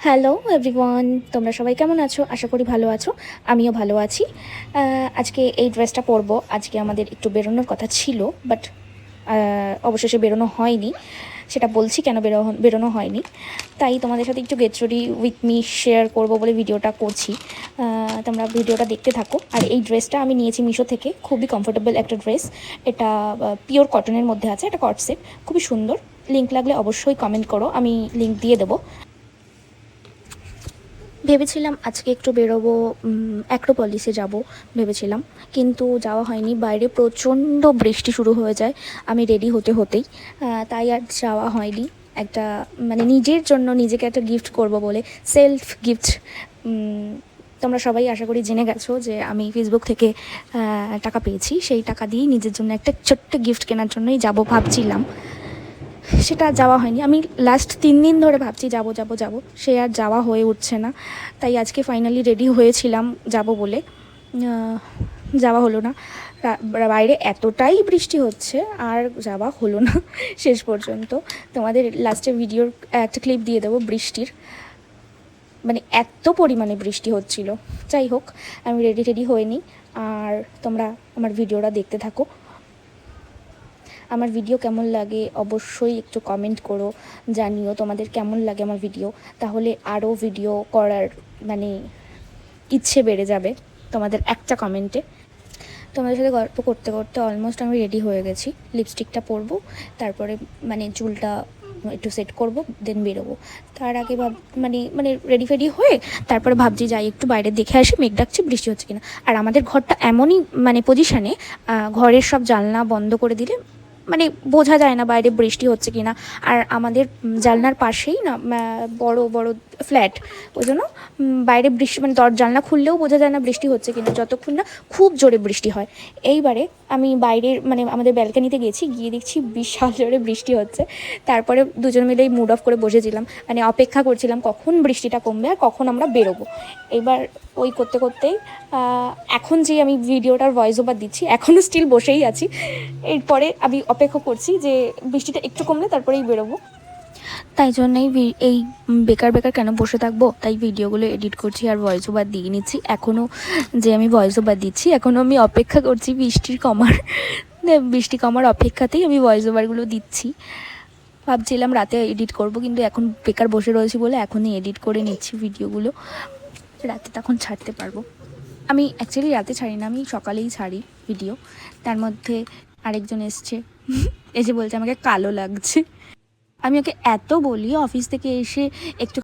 Hello everyone, তোমরা সবাই কেমন আছো? আশা করি ভালো আছো। আমিও ভালো আছি। আজকে এই ড্রেসটা পরবো। আজকে আমাদের একটু বেরোনোর কথা ছিল, বাট অবশেষে বেরোনো হয়নি। সেটা বলছি কেন বেরোনো হয়নি। তাই তোমাদের সাথে একটু get ready with me share করবো বলে ভিডিওটা করছি। তোমরা ভিডিওটা দেখতে থাকো। আর এই ড্রেসটা আমি নিয়েছি মিশো থেকে। খুবই কমফোর্টেবল একটা ড্রেস। এটা পিওর কটনের মধ্যে আছে, একটা কট সেট। খুবই সুন্দর। লিঙ্ক লাগলে অবশ্যই কমেন্ট করো, আমি লিঙ্ক দিয়ে দেবো। ভেবেছিলাম আজকে একটু বেরোবো, অ্যাক্রোপলিসে যাব ভেবেছিলাম, কিন্তু যাওয়া হয়নি। বাইরে প্রচণ্ড বৃষ্টি শুরু হয়ে যায় আমি রেডি হতে হতেই, তাই আর যাওয়া হয়নি। একটা মানে নিজের জন্য নিজেকে একটা গিফট করব বলে, সেলফ গিফট। তোমরা সবাই আশা করি জেনে গেছো যে আমি ফেসবুক থেকে টাকা পেয়েছি। সেই টাকা দিয়েই নিজের জন্য একটা ছোট্ট গিফট কেনার জন্যই যাব ভাবছিলাম। সেটা যাওয়া হয়নি। আমি লাস্ট 3 দিন ধরে ভাবছি যাব যাব যাব, সে আর যাওয়া হয়ে উঠছে না। তাই আজকে ফাইনালি রেডি হয়েছিলাম যাব বলে, যাওয়া হলো না। বাইরে এতটাই বৃষ্টি হচ্ছে, আর যাওয়া হলো না শেষ পর্যন্ত। তোমাদের লাস্টে ভিডিওর একটা ক্লিপ দিয়ে দেবো বৃষ্টির, মানে এত পরিমাণে বৃষ্টি হচ্ছিল। যাই হোক, আমি রেডি হয়ে নিই, আর তোমরা আমার ভিডিওটা দেখতে থাকো। আমার ভিডিও কেমন লাগে অবশ্যই একটু কমেন্ট করো, জানিও তোমাদের কেমন লাগে আমার ভিডিও। তাহলে আরও ভিডিও করার মানে ইচ্ছে বেড়ে যাবে তোমাদের একটা কমেন্টে। তোমাদের সাথে গল্প করতে করতে অলমোস্ট আমি রেডি হয়ে গেছি। লিপস্টিকটা পরবো, তারপরে মানে চুলটা একটু সেট করব, দেন বেরোবো। তার আগে মানে মানে রেডি ফেডি হয়ে তারপরে ভাবছি যাই একটু বাইরে দেখে আসি, মেঘ ডাকছে, বৃষ্টি হচ্ছে কিনা। আর আমাদের ঘরটা এমনই মানে পজিশানে, ঘরের সব জানলা বন্ধ করে দিলে মানে বোঝা যায় না বাইরে বৃষ্টি হচ্ছে কিনা। আর আমাদের জানলার পাশেই না বড় বড় ফ্ল্যাট, ওই জন্য বাইরে বৃষ্টি মানে জানলা খুললেও বোঝা যায় না বৃষ্টি হচ্ছে কিনা, যতক্ষণ না খুব জোরে বৃষ্টি হয়। এইবারে আমি বাইরের মানে আমাদের ব্যালকানিতে গেছি, গিয়ে দেখছি বিশাল জোরে বৃষ্টি হচ্ছে। তারপরে দুজন মিলেই মুড অফ করে বসেছিলাম, মানে অপেক্ষা করছিলাম কখন বৃষ্টিটা কমবে আর কখন আমরা বেরোবো। এবার ওই করতে করতেই এখন যে আমি ভিডিওটার ভয়েস ওভার দিচ্ছি, এখনও স্টিল বসেই আছি। এরপরে আমি অপেক্ষা করছি যে বৃষ্টিটা একটু কমলে তারপরেই বেরোবো। তাই জন্যই এই বেকার কেন বসে থাকবো, তাই ভিডিওগুলো এডিট করছি আর ভয়েস ওভার দিয়ে নিচ্ছি। এখনও যে আমি ভয়েস ওভার দিচ্ছি, এখনও আমি অপেক্ষা করছি বৃষ্টি কমার অপেক্ষাতেই আমি ভয়েস ওভারগুলো দিচ্ছি। ভাবছিলাম রাতে এডিট করব, কিন্তু এখন বেকার বসে রয়েছি বলে এখনই এডিট করে নিচ্ছি ভিডিওগুলো। রাতে তখন ছাড়তে পারবো। আমি অ্যাকচুয়ালি রাতে ছাড়ি না, আমি সকালেই ছাড়ি ভিডিও। তার মধ্যে আরেকজন এসে বলছে আমাকে কালো লাগছে। আমি ওকে এত বলি অফিস থেকে এসে একটু